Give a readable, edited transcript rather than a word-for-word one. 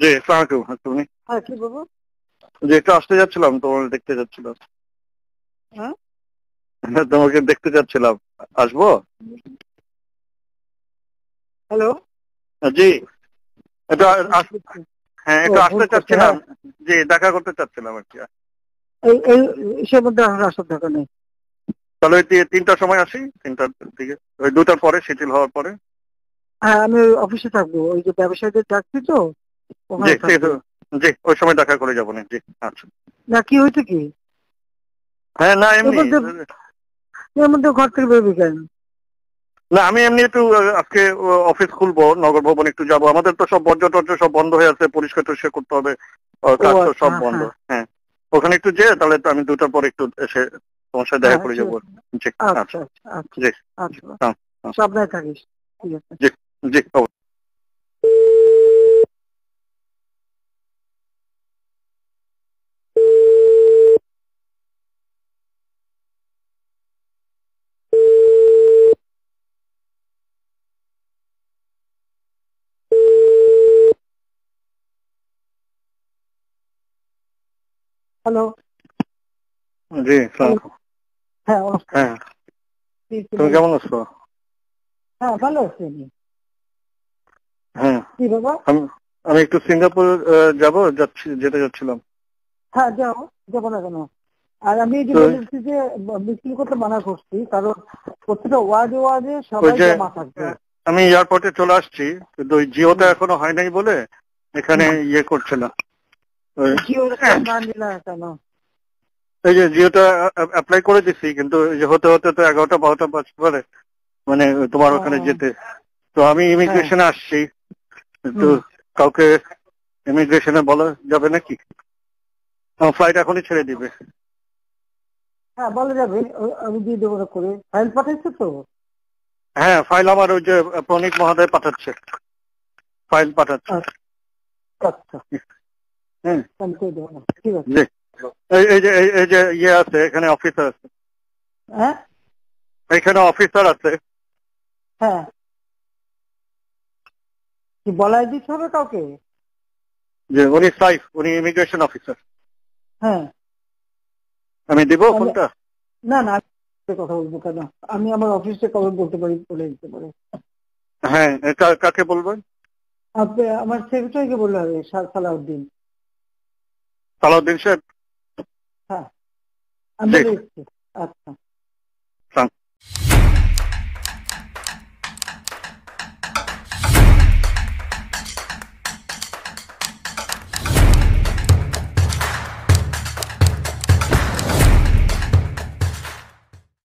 জি, আসসালামু আলাইকুম। তুমি? হ্যাঁ, কি বলবো? জি, একটু আসতে যাচ্ছিলাম, তোমাকে দেখতে যাচ্ছিলাম। হ্যাঁ, তোমাকে দেখতে যাচ্ছিলাম। আসবো? হ্যালো। জি, একটু হ্যাঁ, ও একটু ভুল আসতে করছে, চাচ্ছিলাম। হ্যাঁ। জি, দেখা করতে চাচ্ছিলাম আর কি। এই এই ইসের মধ্যে আসার দরকার নেই। তাহলে ওই 3টার সময় আসি, 3টার দিকে, ওই 2টার পরে, শিথিল হওয়ার পরে। হ্যাঁ, আমি ওই অফিসে থাকবো, ওই যে ব্যবসায়ীদের ডাকছি তো, জি, ওখানে ঠিক থাকবো। আছে। জি, ওই সময় দেখা করে যাবো না। জি, আচ্ছা। না, কি হয়েছে কি? হ্যাঁ, না এর এমনি। মধ্যে এর মধ্যে ঘর থেকে বেরোবি কেন? না, আমি এমনি একটু আজকে অফিস খুলবো, নগর ভবন একটু যাবো। আমাদের তো সব বর্জ্য টর্জ্য সব বন্ধ হয়ে আছে, পরিষ্কার টরিষ্কার করতে হবে। ও কাজ তো আচ্ছা, সব বন্ধ। হ্যাঁ হ্যাঁ, ওখানে একটু যেয়ে তাহলে তো আমি 2টার পরে একটু এসে তোমার সাথে দেখা হ্যাঁ, করে ঠিক যাবো। আছে। জি, আচ্ছা আচ্ছা। আচ্ছা আচ্ছা জি, জি, আচ্ছা। হ্যাঁ, হ্যাঁ, সাবধানে থাকিস, ঠিক আছে। জি, জি, অবশ্যই। হ্যালো। জি, হ্যালো। সালাম। হ্যাঁ, নমস্কার। হ্যাঁ, কি তুমি ছিল? কেমন আছো? হ্যাঁ, ভালো আছি আমি। হ্যাঁ, কি বাবা? আমি আমি একটু সিঙ্গাপুর যেতে যাচ্ছিলাম। হ্যাঁ, যাও, যাবো না কেন? আর আমি এই যে তো বলেছি যে মিছিল করতে মানা করছি, কারণ প্রত্যেকটা ওয়ার্ডে ওয়ার্ডে ওই সবাই যে জমা থাকবে। আমি এয়ারপোর্টে চলে আসছি, কিন্তু ওই জিওটা হুম এখনো হয় নাই বলে এখানে হুম। ইয়ে করছে না। ওই জিওটা না নিলে কেন? এই যে জিওটা অ্যাপ্লাই করে দিছি, কিন্তু এই যে হতে হতে তো 11টা 12টা বাজতে পারে, মানে তোমার ও, ওখানে যেতে। তো আমি হ্যাঁ। ইমিগ্রেশনে আসছি, তো হুম। কাউকে ইমিগ্রেশনে বলা যাবে নাকি? ফ্লাইট এখনই ছেড়ে দিবে। হ্যাঁ, বলা যাবে, আমি দিয়ে দেবো করে। ফাইল পাঠাইছো তো? হ্যাঁ, ফাইল আমার ওই যে প্রণীত মহোদয় পাঠাচ্ছে, ফাইল পাঠাচ্ছে। আচ্ছা, হ্যাঁ, আমি করে দেবো না, ঠিক আছে। জি। এই যে ইয়ে আছে, এখানে অফিসার আছে, হ্যাঁ এখানে অফিসার আছে। হ্যাঁ, কি বলাই দিতে হবে কাউকে? যে উনি সাইফ, উনি ইমিগ্রেশন অফিসার। হ্যাঁ, আমি দিব তাহলে ফোনটা? না না, আমি কথা বলবো কেন? আমি আমার অফিসে কবে বলতে পারি, বলে দিতে পারে। হ্যাঁ, কাকে বলবেন? আপনি আমার সেক্রেটারিকে বললে হবে, সালাউদ্দিন। সালাউদ্দিন সাহেব। হ্যাঁ, আমি জি, বলে দিচ্ছি। আচ্ছা।